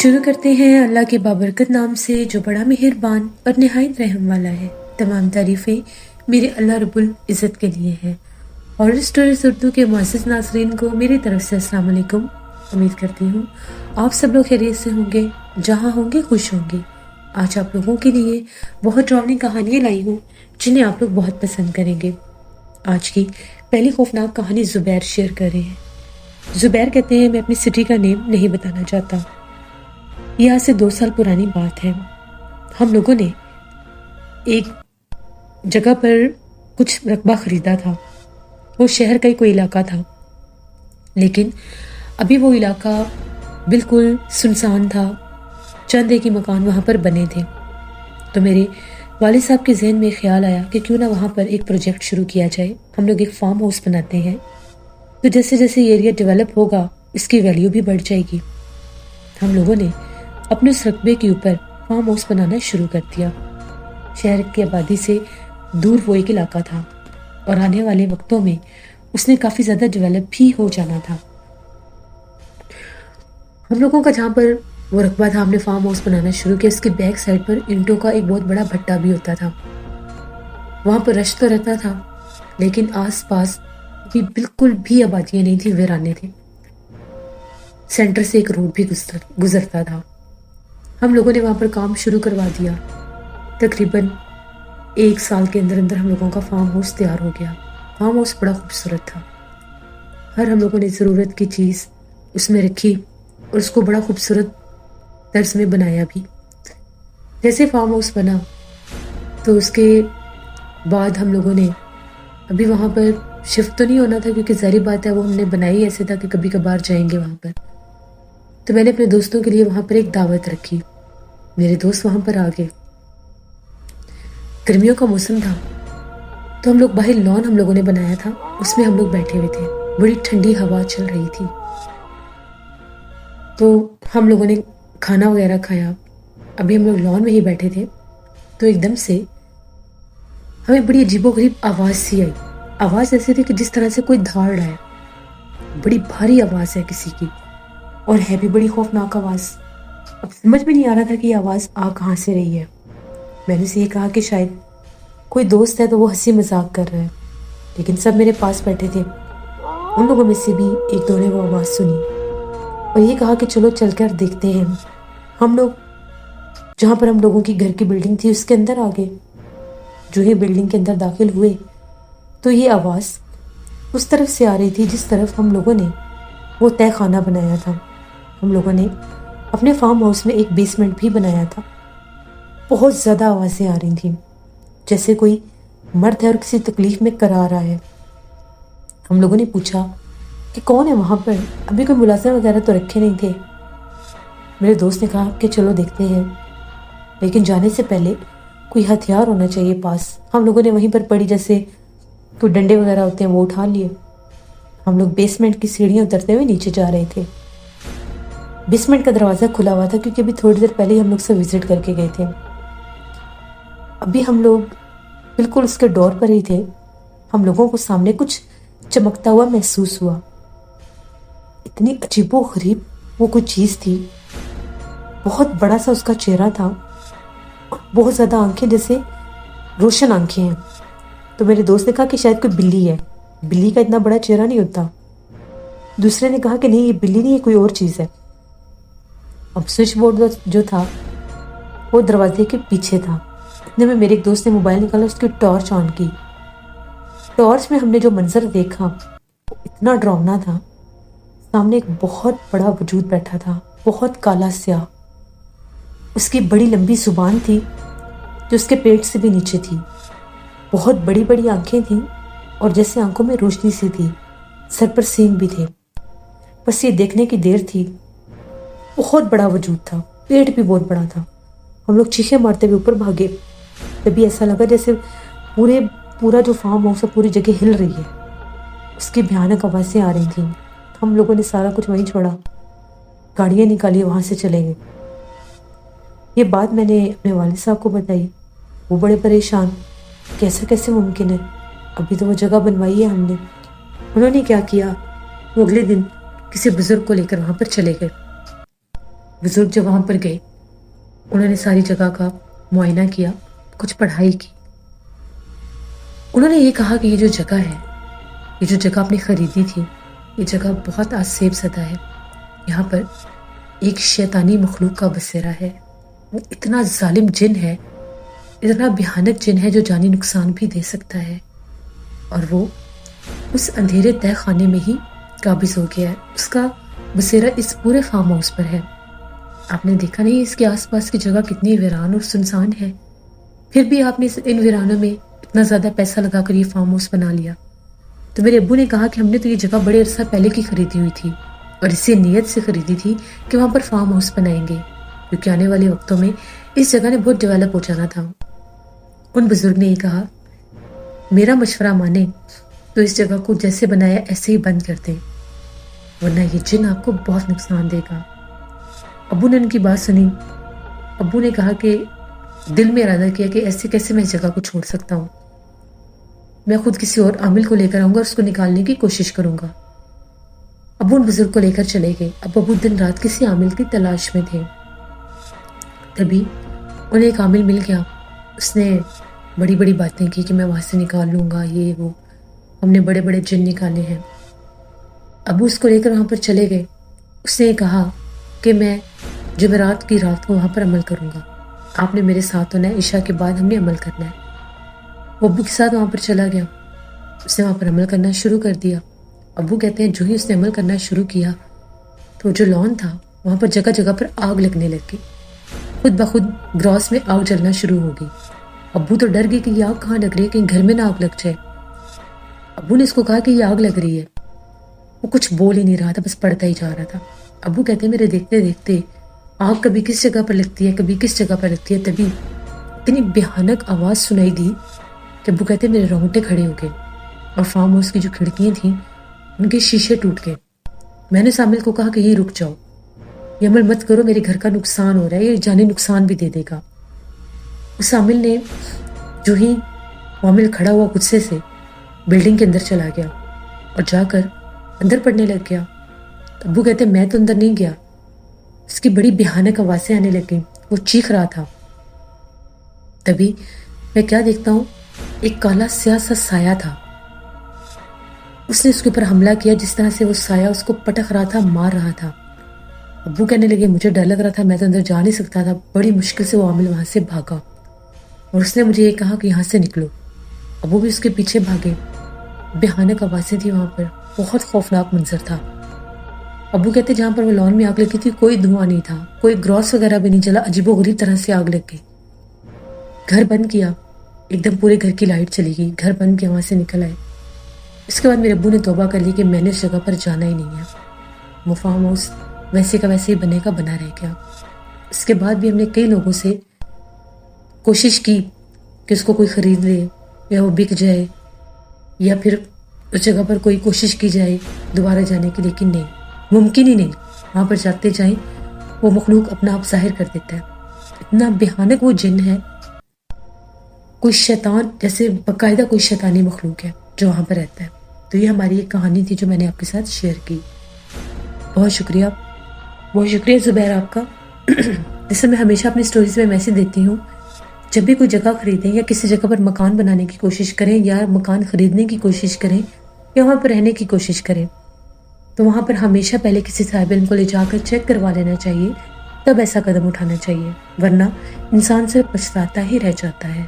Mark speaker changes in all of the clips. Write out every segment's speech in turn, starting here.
Speaker 1: شروع کرتے ہیں اللہ کے بابرکت نام سے جو بڑا مہربان اور نہایت رحم والا ہے۔ تمام تعریفیں میرے اللہ رب العزت کے لیے ہیں اور اسٹوریز اردو کے معزز ناظرین کو میری طرف سے السلام علیکم۔ امید کرتی ہوں آپ سب لوگ خیریت سے ہوں گے، جہاں ہوں گے خوش ہوں گے۔ آج آپ لوگوں کے لیے بہت ڈراؤنی کہانیاں لائی ہوں جنہیں آپ لوگ بہت پسند کریں گے۔ آج کی پہلی خوفناک کہانی زبیر شیئر کر رہے ہیں۔ زبیر کہتے ہیں میں اپنی سٹی کا نیم نہیں بتانا چاہتا۔ یہ آج سے 2 سال پرانی بات ہے۔ ہم لوگوں نے ایک جگہ پر کچھ رقبہ خریدا تھا۔ وہ شہر کا ہی کوئی علاقہ تھا، لیکن ابھی وہ علاقہ بالکل سنسان تھا۔ چند ایک ہی مکان وہاں پر بنے تھے۔ تو میرے والد صاحب کے ذہن میں خیال آیا کہ کیوں نہ وہاں پر ایک پروجیکٹ شروع کیا جائے۔ ہم لوگ ایک فارم ہاؤس بناتے ہیں، تو جیسے جیسے یہ ایریا ڈیولپ ہوگا اس کی ویلیو بھی بڑھ جائے گی۔ ہم لوگوں نے اپنے اس رقبے کے اوپر فارم ہاؤس بنانا شروع کر دیا۔ شہر کی آبادی سے دور وہ ایک علاقہ تھا اور آنے والے وقتوں میں اس نے کافی زیادہ ڈیولپ بھی ہو جانا تھا۔ ہم لوگوں کا جہاں پر وہ رقبہ تھا، ہم نے فارم ہاؤس بنانا شروع کیا۔ اس کے بیک سائڈ پر اینٹوں کا ایک بہت بڑا بھٹا بھی ہوتا تھا۔ وہاں پر رش تو رہتا تھا، لیکن آس پاس بھی بالکل بھی آبادیاں نہیں تھی، ویرانے تھے۔ سینٹر سے ایک روڈ بھی گزرتا تھا۔ ہم لوگوں نے وہاں پر کام شروع کروا دیا۔ تقریباً 1 سال کے اندر اندر ہم لوگوں کا فارم ہاؤس تیار ہو گیا۔ فارم ہاؤس بڑا خوبصورت تھا۔ ہم لوگوں نے ضرورت کی چیز اس میں رکھی اور اس کو بڑا خوبصورت طرز میں بنایا بھی۔ جیسے فارم ہاؤس بنا تو اس کے بعد ہم لوگوں نے ابھی وہاں پر شفٹ تو نہیں ہونا تھا، کیونکہ ظاہری بات ہے وہ ہم نے بنائی ایسے تھا کہ کبھی کبھار جائیں گے وہاں پر۔ تو میں نے اپنے دوستوں کے لیے وہاں پر ایک دعوت رکھی۔ میرے دوست وہاں پر آ گئے۔ گرمیوں کا موسم تھا، تو ہم لوگ باہر لان ہم لوگوں نے بنایا تھا، اس میں ہم لوگ بیٹھے ہوئے تھے۔ بڑی ٹھنڈی ہوا چل رہی تھی۔ تو ہم لوگوں نے کھانا وغیرہ کھایا۔ ابھی ہم لوگ لان میں ہی بیٹھے تھے، تو ایک دم سے ہمیں بڑی عجیب و غریب آواز سی آئی۔ آواز ایسے تھی کہ جس طرح سے کوئی دھاڑ رہا ہے۔ بڑی بھاری آواز ہے کسی کی، اور ہے بھی بڑی خوفناک آواز۔ اب سمجھ میں نہیں آ رہا تھا کہ یہ آواز آ کہاں سے رہی ہے۔ میں نے سے یہ کہا کہ شاید کوئی دوست ہے تو وہ ہنسی مذاق کر رہا ہے، لیکن سب میرے پاس بیٹھے تھے۔ ان لوگوں میں سے بھی ایک دو نے وہ آواز سنی اور یہ کہا کہ چلو چل کر دیکھتے ہیں۔ ہم لوگ جہاں پر ہم لوگوں کی گھر کی بلڈنگ تھی اس کے اندر آ گئے۔ جو ہی بلڈنگ کے اندر داخل ہوئے تو یہ آواز اس طرف سے آ رہی تھی جس طرف ہم لوگوں نے وہ تہہ خانہ بنایا تھا۔ ہم لوگوں نے اپنے فارم ہاؤس میں ایک بیسمنٹ بھی بنایا تھا۔ بہت زیادہ آوازیں آ رہی تھیں، جیسے کوئی مرد ہے اور کسی تکلیف میں کرا رہا ہے۔ ہم لوگوں نے پوچھا کہ کون ہے وہاں پر؟ ابھی کوئی ملازم وغیرہ تو رکھے نہیں تھے۔ میرے دوست نے کہا کہ چلو دیکھتے ہیں، لیکن جانے سے پہلے کوئی ہتھیار ہونا چاہیے پاس۔ ہم لوگوں نے وہیں پر پڑی جیسے کوئی ڈنڈے وغیرہ ہوتے ہیں وہ اٹھا لیے۔ ہم لوگ بیسمنٹ کی سیڑھیاں اترتے ہوئے نیچے جا رہے تھے۔ بیسمنٹ کا دروازہ کھلا ہوا تھا، کیونکہ ابھی تھوڑی دیر پہلے ہم لوگ سے وزٹ کر کے گئے تھے۔ ابھی ہم لوگ بالکل اس کے ڈور پر ہی تھے۔ ہم لوگوں کو سامنے کچھ چمکتا ہوا محسوس ہوا۔ اتنی عجیب و غریب وہ کوئی چیز تھی۔ بہت بڑا سا اس کا چہرہ تھا، بہت زیادہ آنکھیں جیسے روشن آنکھیں ہیں۔ تو میرے دوست نے کہا کہ شاید کوئی بلی ہے، بلی کا اتنا بڑا چہرہ نہیں ہوتا۔ دوسرے نے کہا کہ نہیں یہ بلی نہیں ہے، کوئی اور چیز ہے۔ اب سوئچ بورڈ جو تھا وہ دروازے کے پیچھے تھا۔ اتنے میں میرے ایک دوست نے موبائل نکالا، اس کی ٹارچ آن کی۔ ٹارچ میں ہم نے جو منظر دیکھا وہ اتنا ڈراؤنا تھا۔ سامنے ایک بہت بڑا وجود بیٹھا تھا، بہت کالا سیاہ۔ اس کی بڑی لمبی زبان تھی جو اس کے پیٹ سے بھی نیچے تھی۔ بہت بڑی بڑی آنکھیں تھیں اور جیسے آنکھوں میں روشنی سی تھی۔ سر پر سینگ بھی تھے۔ بس یہ دیکھنے کی دیر تھی۔ بہت بڑا وجود تھا، پیٹ بھی بہت بڑا تھا۔ ہم لوگ چیخیں مارتے ہوئے اوپر بھاگے۔ تبھی ایسا لگا جیسے پورا جو فارم ہاؤس ہے پوری جگہ ہل رہی ہے۔ اس کی بھیانک آوازیں آ رہی تھیں۔ ہم لوگوں نے سارا کچھ وہیں چھوڑا، گاڑیاں نکالی، وہاں سے چلے گئے۔ یہ بات میں نے اپنے والد صاحب کو بتائی۔ وہ بڑے پریشان، کیسے کیسے ممکن ہے؟ ابھی تو وہ جگہ بنوائی ہے ہم نے۔ انہوں نے کیا کیا، وہ اگلے دن کسی بزرگ کو لے کر وہاں پر چلے گئے۔ بزرگ جب وہاں پر گئے انہوں نے ساری جگہ کا معائنہ کیا، کچھ پڑھائی کی. انہوں نے یہ کہا کہ یہ جو جگہ ہے، یہ جو جگہ آپ نے خریدی تھی، یہ جگہ بہت آسیب زدہ ہے. یہاں پر ایک شیطانی مخلوق کا بسیرا ہے. وہ اتنا ظالم جن ہے، اتنا بھیانک جن ہے جو جانی نقصان بھی دے سکتا ہے، اور وہ اس اندھیرے تہ خانے میں ہی قابض ہو گیا ہے. اس کا بسیرا اس پورے فارم ہاؤس پر ہے. آپ نے دیکھا نہیں اس کے آس پاس کی جگہ کتنی ویران اور سنسان ہے، پھر بھی آپ نے ان ویرانوں میں اتنا زیادہ پیسہ لگا کر یہ فارم ہاؤس بنا لیا. تو میرے ابو نے کہا کہ ہم نے تو یہ جگہ بڑے عرصہ پہلے کی خریدی ہوئی تھی، اور اسی نیت سے خریدی تھی کہ وہاں پر فارم ہاؤس بنائیں گے، کیونکہ آنے والے وقتوں میں اس جگہ نے بہت ڈیولپ ہو جانا تھا. ان بزرگ نے یہ کہا میرا مشورہ مانے تو اس جگہ کو جیسے بنایا ایسے ہی بند کر دیں، ورنہ یہ جن آپ کو بہت نقصان دے گا. ابو نے ان کی بات سنی. ابو نے کہا کہ دل میں ارادہ کیا کہ ایسے کیسے میں اس جگہ کو چھوڑ سکتا ہوں، میں خود کسی اور عامل کو لے کر آؤں گا اور اس کو نکالنے کی کوشش کروں گا. ابو ان بزرگ کو لے کر چلے گئے. اب ابو دن رات کسی عامل کی تلاش میں تھے. تبھی انہیں ایک عامل مل گیا. اس نے بڑی بڑی باتیں کی کہ میں وہاں سے نکال لوں گا، یہ وہ، ہم نے بڑے بڑے جن نکالے ہیں. ابو اس کو لے کر وہاں پر چلے گئے. اس نے کہا کہ میں جمعرات کی رات کو وہاں پر عمل کروں گا، آپ نے میرے ساتھ ہونا ہے، عشاء کے بعد ہم نے عمل کرنا ہے. وہ ابو کے ساتھ وہاں پر چلا گیا. اس نے وہاں پر عمل کرنا شروع کر دیا. ابو کہتے ہیں جو ہی اس نے عمل کرنا شروع کیا تو جو لان تھا وہاں پر جگہ جگہ پر آگ لگنے لگ گئی. خود بخود گراس میں آگ جلنا شروع ہو گئی. ابو تو ڈر گئی کہ یہ آگ کہاں لگ رہی ہے، کہیں گھر میں نہ آگ لگ جائے. ابو نے اس کو کہا کہ یہ آگ لگ رہی ہے. وہ کچھ بول ہی نہیں رہا تھا، بس پڑتا ہی جا رہا تھا. ابو کہتے ہیں میرے دیکھتے دیکھتے آگ کبھی کس جگہ پر لگتی ہے، کبھی کس جگہ پر لگتی ہے. تبھی اتنی بھیانک آواز سنائی دی کہ ابو کہتے ہیں میرے رونگٹے کھڑے ہو گئے، اور فارم ہاؤس کی جو کھڑکیاں تھیں ان کے شیشے ٹوٹ گئے. میں نے سامل کو کہا کہ یہ رک جاؤ، یہ عمل مت کرو، میرے گھر کا نقصان ہو رہا ہے، یہ جانی نقصان بھی دے دے گا. اس عامل نے جو ہی عامل کھڑا ہوا غصے سے بلڈنگ کے اندر چلا گیا اور جا کر اندر پڑنے لگ گیا. ابو کہتے میں تو اندر نہیں گیا. اس کی بڑی بھیانک آوازیں آنے لگ گئیں، وہ چیخ رہا تھا. تبھی میں کیا دیکھتا ہوں، ایک کالا سیاہ سا سایہ تھا. اس نے اس کے اوپر حملہ کیا. جس طرح سے وہ سایہ اس کو پٹک رہا تھا، مار رہا تھا. ابو کہنے لگے مجھے ڈر لگ رہا تھا، میں تو اندر جا نہیں سکتا تھا. بڑی مشکل سے وہ عامل وہاں سے بھاگا اور اس نے مجھے یہ کہا کہ یہاں سے نکلو. ابو بھی اس کے پیچھے بھاگے. بھیانک آوازیں تھی وہاں پر، بہت خوفناک منظر تھا. ابو کہتے جہاں پر وہ لان میں آگ لگی تھی کوئی دھواں نہیں تھا، کوئی گراس وغیرہ بھی نہیں جلا. عجیب و غریب طرح سے آگ لگ گئی. گھر بند کیا، ایک دم پورے گھر کی لائٹ چلی گئی. گھر بند کیا، وہاں سے نکل آئے. اس کے بعد میرے ابو نے توبہ کر لی کہ میں نے اس جگہ پر جانا ہی نہیں ہے. وہ فارم ہاؤس ویسے کا ویسے ہی بنے کا بنا رہ گیا. اس کے بعد بھی ہم نے کئی لوگوں سے کوشش کی کہ اس کو کوئی خرید لے یا وہ بک جائے، یا پھر اس جگہ پر کوئی کوشش کی جائے دوبارہ جانے کی، لیکن نہیں، ممکن ہی نہیں. وہاں پر جاتے جائیں وہ مخلوق اپنا آپ ظاہر کر دیتا ہے. اتنا بھیانک وہ جن ہے، کوئی شیطان جیسے باقاعدہ کوئی شیطانی مخلوق ہے جو وہاں پر رہتا ہے. تو یہ ہماری ایک کہانی تھی جو میں نے آپ کے ساتھ شیئر کی. بہت شکریہ، بہت شکریہ زبیر آپ کا. جیسے میں ہمیشہ اپنی سٹوریز میں میسج دیتی ہوں، جب بھی کوئی جگہ خریدیں یا کسی جگہ پر مکان بنانے کی کوشش کریں یا مکان خریدنے کی کوشش کریں یا وہاں پر رہنے کی کوشش کریں، تو وہاں پر ہمیشہ پہلے کسی صاحب علم کو لے جا کر چیک کروا لینا چاہیے، تب ایسا قدم اٹھانا چاہیے، ورنہ انسان سے پچھتاتا ہی رہ جاتا ہے.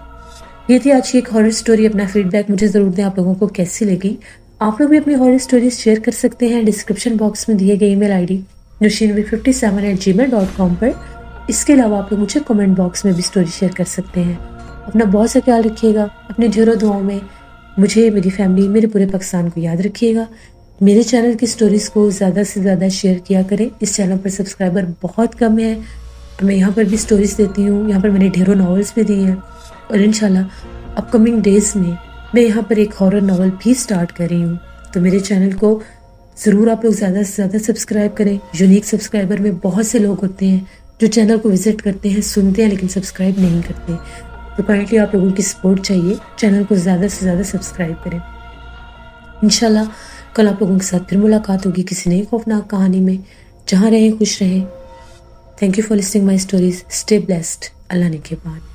Speaker 1: یہ تھی آج کی ایک ہارر سٹوری. اپنا فیڈ بیک مجھے ضرور دیں آپ لوگوں کو کیسی لگی. آپ لوگ بھی اپنی ہارر سٹوریز شیئر کر سکتے ہیں ڈسکرپشن باکس میں دیے گئے ای میل آئی ڈی nushinvi57@gmail.com پر. اس کے علاوہ آپ لوگ مجھے کمنٹ باکس میں بھی سٹوری شیئر کر سکتے ہیں. اپنا بہت سا خیال رکھیے گا. اپنے ڈھیروں دعاؤں میں مجھے، میری فیملی، میرے پورے پاکستان کو یاد رکھیے گا. میرے چینل کی سٹوریز کو زیادہ سے زیادہ شیئر کیا کریں. اس چینل پر سبسکرائبر بہت کم ہے. میں یہاں پر بھی سٹوریز دیتی ہوں، یہاں پر میں نے ڈھیروں ناولز بھی دی ہیں، اور انشاءاللہ اپ کمنگ ڈیز میں یہاں پر ایک ہارر ناول بھی سٹارٹ کر رہی ہوں. تو میرے چینل کو ضرور آپ لوگ زیادہ سے زیادہ سبسکرائب کریں. یونیک سبسکرائبر میں بہت سے لوگ ہوتے ہیں جو چینل کو وزٹ کرتے ہیں، سنتے ہیں، لیکن سبسکرائب نہیں کرتے. تو کائنڈلی آپ لوگوں کی سپورٹ چاہیے. چینل کو زیادہ سے زیادہ سبسکرائب کریں. انشاءاللہ کل آپ لوگوں کے ساتھ پھر ملاقات ہوگی کسی نئی خوفناک کہانی میں. جہاں رہیں خوش رہیں. Thank you for listening my stories. Stay blessed. Allah ne ke baad.